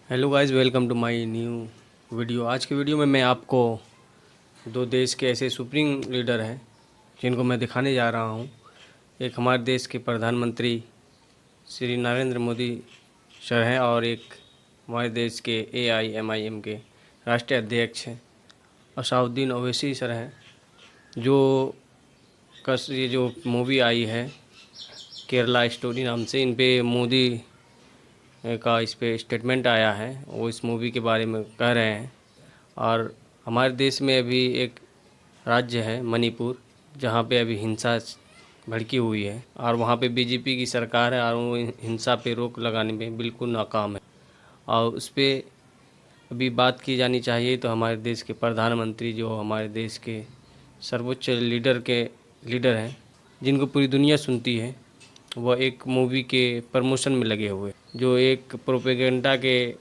Hello guys, welcome to my new video. आज के video में मैं आपको दो देश के ऐसे सुप्रीम लीडर हैं जिनको मैं दिखाने जा रहा हूं। एक हमारे देश के प्रधानमंत्री श्री नरेंद्र मोदी सर हैं और एक हमारे देश के AIMIM के राष्ट्रीय अध्यक्ष हैं असाउद्दीन ओवैसी सर हैं। ये जो मूवी आई है केरला स्टोरी नाम से, इन पे मोदी का इस पे स्टेटमेंट आया है, वो इस मूवी के बारे में कह रहे हैं। और हमारे देश में अभी एक राज्य है मणिपुर, जहाँ पे अभी हिंसा भड़की हुई है और वहाँ पे BJP की सरकार है और वो हिंसा पे रोक लगाने में बिल्कुल नाकाम है। और उस पर अभी बात की जानी चाहिए तो हमारे देश के प्रधानमंत्री, जो हमारे देश के सर्वोच्च लीडर हैं, जिनको पूरी दुनिया सुनती है, वह एक मूवी के प्रमोशन में लगे हुए, जो एक प्रोपेगेंडा के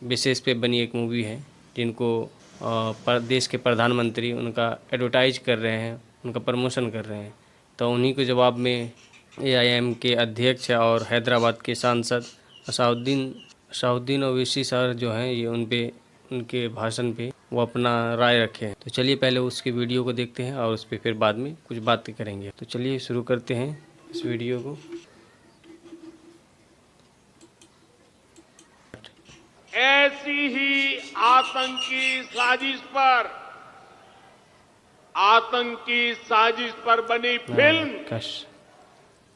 बेसिस पे बनी एक मूवी है, जिनको देश के प्रधानमंत्री उनका एडवर्टाइज कर रहे हैं, उनका प्रमोशन कर रहे हैं। तो उन्हीं के जवाब में AIM के अध्यक्ष और हैदराबाद के सांसद असाउद्दीन ओवैसी सर जो हैं, ये उनके भाषण पे वो अपना राय रखे हैं। तो चलिए पहले उसकी वीडियो को देखते हैं और उस पर फिर बाद में कुछ बातें करेंगे। तो चलिए शुरू करते हैं इस वीडियो को। ऐसी ही आतंकी साजिश पर बनी फिल्म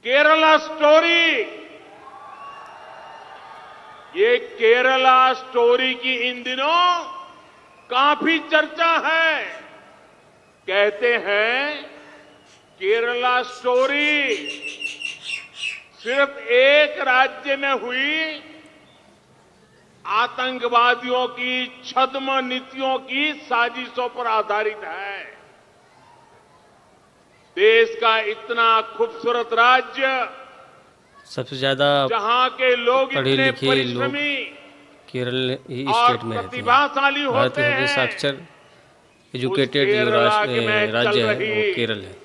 केरला स्टोरी। ये केरला स्टोरी की इन दिनों काफी चर्चा है। कहते हैं केरला स्टोरी सिर्फ एक राज्य में हुई आतंकवादियों की छद्म नीतियों की साजिशों पर आधारित है। देश का इतना खूबसूरत राज्य, सबसे ज्यादा जहां के लोग इतने परिश्रमी केरल ही और स्टेट में प्रतिभाशाली होते हैं, साक्षर एजुकेटेड जो राज्य है वो केरल है।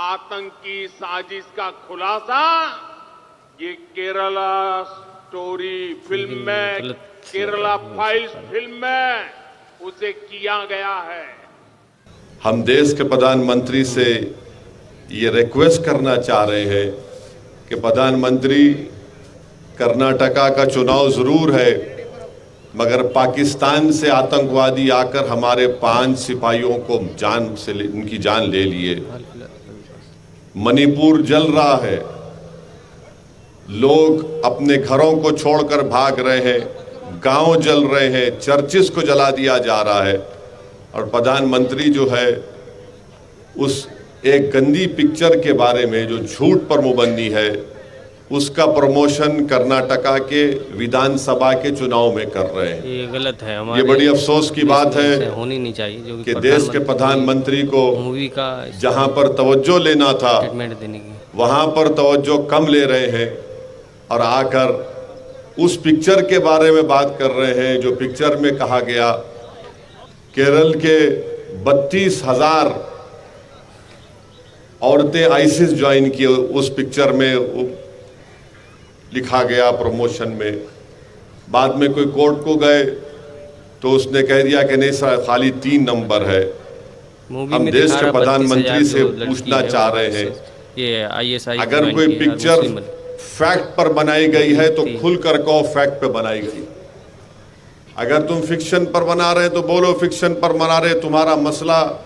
आतंकी साजिश का खुलासा ये केरला स्टोरी फिल्म में, केरला फाइल्स फिल्म में उसे किया गया है। हम देश के प्रधानमंत्री से ये रिक्वेस्ट करना चाह रहे हैं कि प्रधानमंत्री, कर्नाटका का चुनाव जरूर है, मगर पाकिस्तान से आतंकवादी आकर हमारे 5 सिपाहियों को उनकी जान ले लिए। मणिपुर जल रहा है, लोग अपने घरों को छोड़कर भाग रहे हैं, गांव जल रहे हैं, चर्चिस को जला दिया जा रहा है। और प्रधानमंत्री जो है उस एक गंदी पिक्चर के बारे में जो झूठ पर मुबन्नी है, उसका प्रमोशन कर्नाटका के विधानसभा के चुनाव में कर रहे हैं। ये गलत है। ये बड़ी अफसोस की बात है होनी नहीं चाहिए जो कि देश के प्रधानमंत्री को मूवी का जहां पर तवज्जो लेना था देने की, वहां पर तवज्जो कम ले रहे हैं और आकर उस पिक्चर के बारे में बात कर रहे हैं जो पिक्चर में कहा गया केरल के 32,000 औरतें आईसिस ज्वाइन की। उस पिक्चर में लिखा गया प्रमोशन में। बाद में कोई कोर्ट को गए तो उसने कह दिया कि नहीं सर, खाली 3 नंबर है। हम देश के प्रधानमंत्री से पूछना चाह रहे हैं, ये ISI अगर कोई पिक्चर फैक्ट पर बनाई गई है तो खुलकर कहो फैक्ट पे बनाई गई। अगर तुम फिक्शन पर बना रहे तो बोलो फिक्शन पर बना रहे। तुम्हारा मसला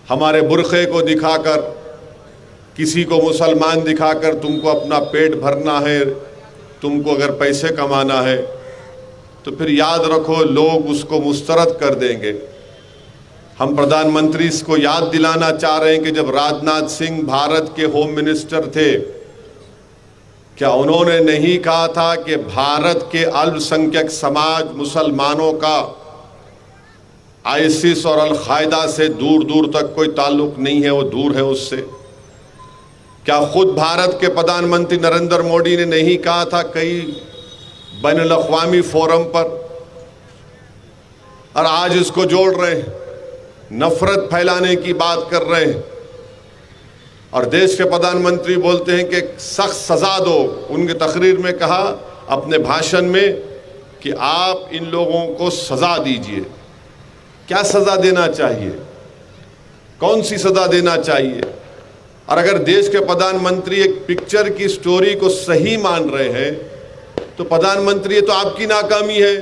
हमारे बुरखे को दिखाकर, किसी को मुसलमान दिखाकर तुमको अपना पेट भरना है, तुमको अगर पैसे कमाना है तो फिर याद रखो लोग उसको मुस्तरद कर देंगे। हम प्रधानमंत्री को याद दिलाना चाह रहे हैं कि जब राजनाथ सिंह भारत के होम मिनिस्टर थे, क्या उन्होंने नहीं कहा था कि भारत के अल्पसंख्यक समाज मुसलमानों का आईसिस और अल-कायदा से दूर दूर तक कोई ताल्लुक नहीं है, वो दूर है उससे। क्या खुद भारत के प्रधानमंत्री नरेंद्र मोदी ने नहीं कहा था कई बैनुल-अक़वामी फोरम पर, और आज इसको जोड़ रहे हैं, नफरत फैलाने की बात कर रहे हैं। और देश के प्रधानमंत्री बोलते हैं कि सख्त सजा दो। उनके तकरीर में कहा अपने भाषण में कि आप इन लोगों को सजा दीजिए। क्या सजा देना चाहिए, कौन सी सजा देना चाहिए? और अगर देश के प्रधानमंत्री एक पिक्चर की स्टोरी को सही मान रहे हैं तो प्रधानमंत्री, ये तो आपकी नाकामी है,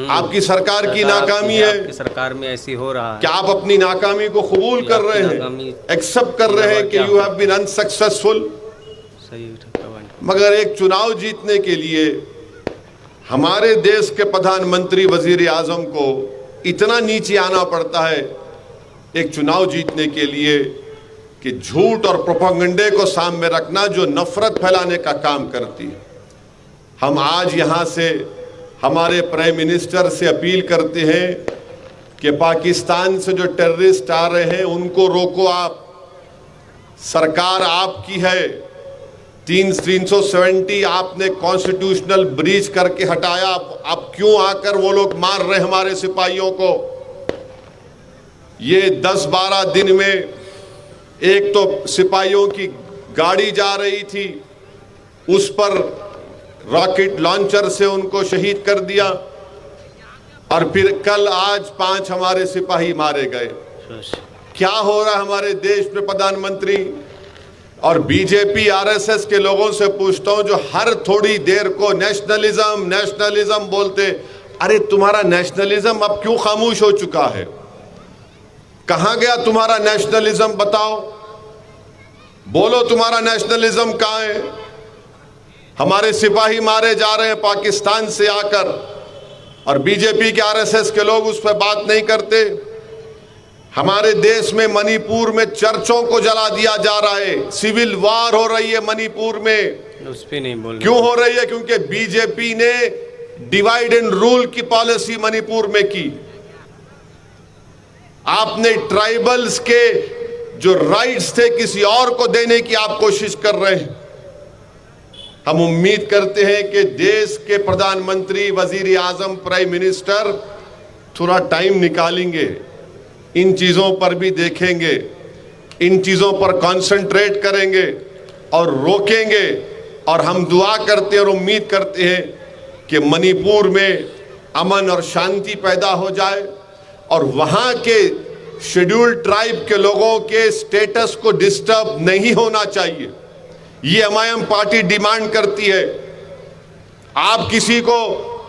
आपकी सरकार की नाकामी है। आपकी सरकार में ऐसी हो रहा है। क्या आप अपनी नाकामी को कबूल कर रहे हैं, एक्सेप्ट कर रहे हैं कि यू हैव बीन अनसक्सेसफुल? सही। मगर एक चुनाव जीतने के लिए हमारे देश के प्रधानमंत्री वजीर आजम को इतना नीचे आना पड़ता है एक चुनाव जीतने के लिए कि झूठ और प्रोपेगेंडे को सामने रखना जो नफरत फैलाने का काम करती है। हम आज यहां से हमारे प्राइम मिनिस्टर से अपील करते हैं कि पाकिस्तान से जो टेररिस्ट आ रहे हैं उनको रोको आप। सरकार आपकी है। 370 आपने कॉन्स्टिट्यूशनल ब्रीच करके हटाया। आप क्यों आकर वो लोग मार रहे हमारे सिपाहियों को? ये 10-12 दिन में एक तो सिपाहियों की गाड़ी जा रही थी, उस पर रॉकेट लॉन्चर से उनको शहीद कर दिया, और फिर कल आज 5 हमारे सिपाही मारे गए। क्या हो रहा है हमारे देश में प्रधानमंत्री? और बीजेपी आरएसएस के लोगों से पूछता हूं जो हर थोड़ी देर को नेशनलिज्म नेशनलिज्म बोलते, अरे तुम्हारा नेशनलिज्म अब क्यों खामोश हो चुका है? कहां गया तुम्हारा नेशनलिज्म? बताओ, बोलो तुम्हारा नेशनलिज्म कहां है? हमारे सिपाही मारे जा रहे हैं पाकिस्तान से आकर, और बीजेपी के आरएसएस के लोग उस पर बात नहीं करते। हमारे देश में मणिपुर में चर्चों को जला दिया जा रहा है, सिविल वार हो रही है मणिपुर में। उस पे नहीं बोल। क्यों हो रही है? क्योंकि बीजेपी ने डिवाइड एंड रूल की पॉलिसी मणिपुर में की। आपने ट्राइबल्स के जो राइट्स थे किसी और को देने की आप कोशिश कर रहे हैं। हम उम्मीद करते हैं कि देश के प्रधानमंत्री, वजीर आजम, प्राइम मिनिस्टर थोड़ा टाइम निकालेंगे, इन चीजों पर भी देखेंगे, इन चीजों पर कंसंट्रेट करेंगे और रोकेंगे। और हम दुआ करते हैं और उम्मीद करते हैं कि मणिपुर में अमन और शांति पैदा हो जाए और वहां के शेड्यूल्ड ट्राइब के लोगों के स्टेटस को डिस्टर्ब नहीं होना चाहिए। ये एमआईएम पार्टी डिमांड करती है। आप किसी को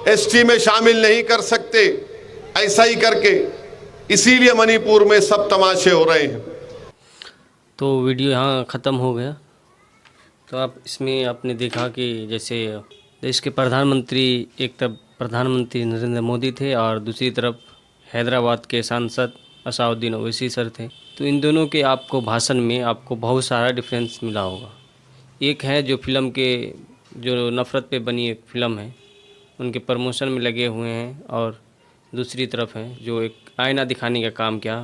एसटी में शामिल नहीं कर सकते ऐसा ही करके, इसीलिए मणिपुर में सब तमाशे हो रहे हैं। तो वीडियो यहाँ ख़त्म हो गया। तो आप इसमें आपने देखा कि जैसे देश के प्रधानमंत्री, एक तरफ प्रधानमंत्री नरेंद्र मोदी थे और दूसरी तरफ हैदराबाद के सांसद असाउद्दीन ओवैसी सर थे। तो इन दोनों के आपको भाषण में आपको बहुत सारा डिफरेंस मिला होगा। एक है जो फिल्म के जो नफ़रत पे बनी एक फ़िल्म है, उनके प्रमोशन में लगे हुए हैं, और दूसरी तरफ है जो एक आईना दिखाने का काम किया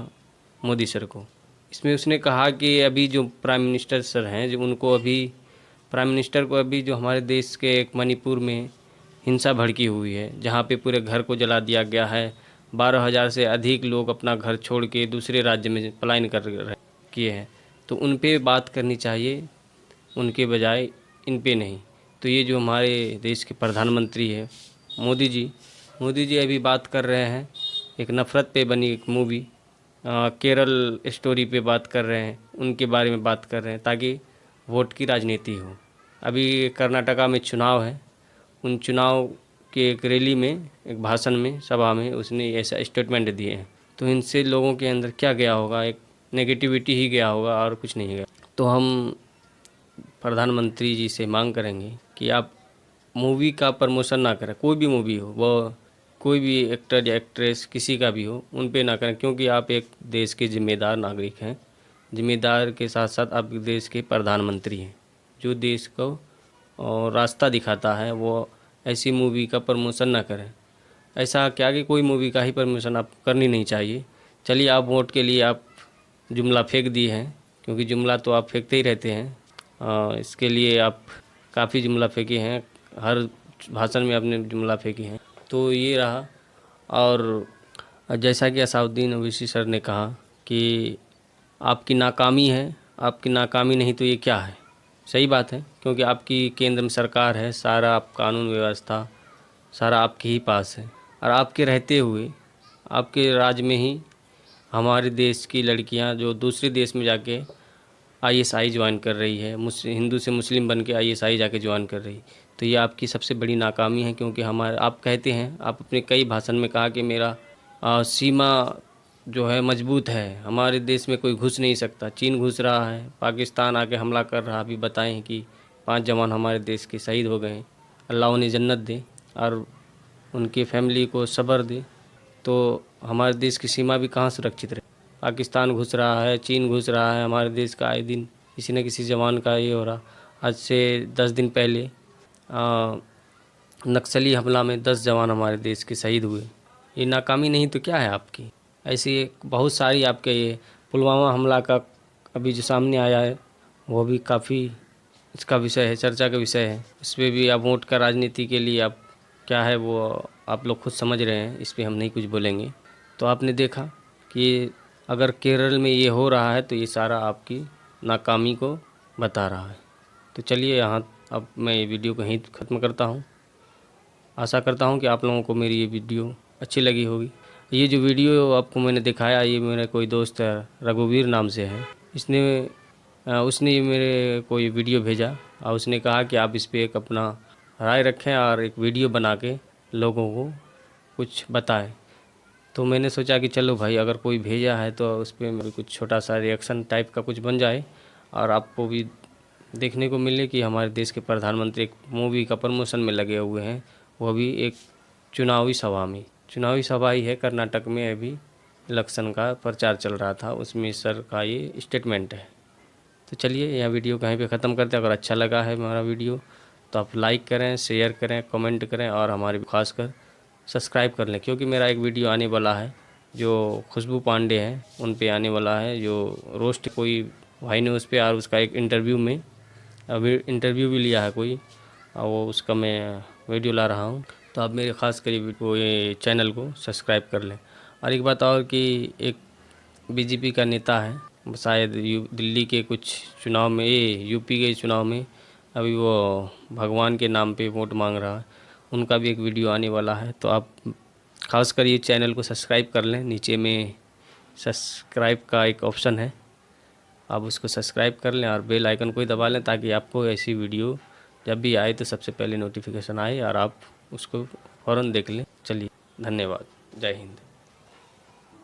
मोदी सर को। इसमें उसने कहा कि अभी जो प्राइम मिनिस्टर सर हैं, जो उनको अभी प्राइम मिनिस्टर को अभी जो हमारे देश के एक मणिपुर में हिंसा भड़की हुई है, जहाँ पे पूरे घर को जला दिया गया है। 12,000 से अधिक लोग अपना घर छोड़ के दूसरे राज्य में पलायन किए हैं। तो उन पे बात करनी चाहिए, उनके बजाय इन पे नहीं। तो ये जो हमारे देश के प्रधानमंत्री है मोदी जी अभी बात कर रहे हैं एक नफ़रत पे बनी एक मूवी केरल स्टोरी पे बात कर रहे हैं, उनके बारे में बात कर रहे हैं ताकि वोट की राजनीति हो। अभी कर्नाटका में चुनाव है, उन चुनाव के एक रैली में, एक भाषण में, सभा में उसने ऐसा स्टेटमेंट दिए हैं। तो इनसे लोगों के अंदर क्या गया होगा? एक नेगेटिविटी ही गया होगा और कुछ नहीं गया। तो हम प्रधानमंत्री जी से मांग करेंगे कि आप मूवी का प्रमोशन ना करें, कोई भी मूवी हो, वो कोई भी एक्टर या एक्ट्रेस किसी का भी हो, उन पे ना करें, क्योंकि आप एक देश के जिम्मेदार नागरिक हैं। जिम्मेदार के साथ साथ आप देश के प्रधानमंत्री हैं जो देश को रास्ता दिखाता है। वो ऐसी मूवी का प्रमोशन ना करें। ऐसा क्या कि कोई मूवी का ही प्रमोशन आप करनी नहीं चाहिए। चलिए, आप वोट के लिए आप जुमला फेंक दी हैं, क्योंकि जुमला तो आप फेंकते ही रहते हैं। इसके लिए आप काफ़ी जुमला फेंके हैं, हर भाषण में आपने जुमला फेंकी हैं। तो ये रहा। और जैसा कि असाउद्दीन ओवैसी सर ने कहा कि आपकी नाकामी है, आपकी नाकामी नहीं तो ये क्या है? सही बात है, क्योंकि आपकी केंद्र में सरकार है, सारा आप कानून व्यवस्था सारा आपके ही पास है, और आपके रहते हुए आपके राज में ही हमारे देश की लड़कियां जो दूसरे देश में जाके आईएसआई ज्वाइन कर रही है, हिंदू से मुस्लिम बन के आईएसआई जाके ज्वाइन कर रही, तो ये आपकी सबसे बड़ी नाकामी है। क्योंकि हमारे आप कहते हैं, आप अपने कई भाषण में कहा कि मेरा सीमा जो है मजबूत है, हमारे देश में कोई घुस नहीं सकता। चीन घुस रहा है, पाकिस्तान आके हमला कर रहा। अभी बताएं कि 5 जवान हमारे देश के शहीद हो गए। अल्लाह उन्हें जन्नत दे और उनकी फैमिली को सब्र दे। तो हमारे देश की सीमा भी कहाँ सुरक्षित रहे। पाकिस्तान घुस रहा है, चीन घुस रहा है, हमारे देश का आए दिन किसी न किसी जवान का ये हो रहा। आज से 10 दिन पहले नक्सली हमला में 10 जवान हमारे देश के शहीद हुए। ये नाकामी नहीं तो क्या है आपकी। ऐसी बहुत सारी आपके ये पुलवामा हमला का अभी जो सामने आया है वो भी काफ़ी इसका विषय है, चर्चा का विषय है। इस पर भी आप वोट का राजनीति के लिए आप क्या है वो आप लोग खुद समझ रहे हैं, इस पर हम नहीं कुछ बोलेंगे। तो आपने देखा कि अगर केरल में ये हो रहा है तो ये सारा आपकी नाकामी को बता रहा है। तो चलिए यहाँ अब मैं ये वीडियो को यहीं ख़त्म करता हूँ। आशा करता हूँ कि आप लोगों को मेरी ये वीडियो अच्छी लगी होगी। ये जो वीडियो आपको मैंने दिखाया, ये मेरा कोई दोस्त है, रघुवीर नाम से है, उसने ये मेरे को ये वीडियो भेजा और उसने कहा कि आप इस पर एक अपना राय रखें और एक वीडियो बना के लोगों को कुछ बताएं। तो मैंने सोचा कि चलो भाई, अगर कोई भेजा है तो उस पर कुछ छोटा सा रिएक्शन टाइप का कुछ बन जाए और आपको भी देखने को मिले कि हमारे देश के प्रधानमंत्री एक मूवी का प्रमोशन में लगे हुए हैं, वो भी एक चुनावी सभा में। चुनावी सभा ही है, कर्नाटक में अभी इलेक्शन का प्रचार चल रहा था, उसमें सर का ये स्टेटमेंट है। तो चलिए यह वीडियो कहीं पे ख़त्म करते हैं। अगर अच्छा लगा है हमारा वीडियो तो आप लाइक करें, शेयर करें, कमेंट करें और हमारे खासकर सब्सक्राइब कर लें। क्योंकि मेरा एक वीडियो आने वाला है जो खुशबू पांडे हैं उन पे आने वाला है, जो रोस्ट कोई भाई ने उस पर, और उसका एक इंटरव्यू में अभी इंटरव्यू भी लिया है कोई, और वो उसका मैं वीडियो ला रहा हूँ। तो आप मेरे खास करीब वो ये चैनल को सब्सक्राइब कर लें। और एक बात और कि एक बीजेपी का नेता है, शायद दिल्ली के कुछ चुनाव में, यूपी के चुनाव में अभी वो भगवान के नाम पे वोट मांग रहा है, उनका भी एक वीडियो आने वाला है। तो आप खासकर ये चैनल को सब्सक्राइब कर लें। नीचे में सब्सक्राइब का एक ऑप्शन है, आप उसको सब्सक्राइब कर लें और बेल आइकन को ही दबा लें ताकि आपको ऐसी वीडियो जब भी आए तो सबसे पहले नोटिफिकेशन आए और आप उसको फ़ौरन देख लें। चलिए, धन्यवाद। जय हिंद।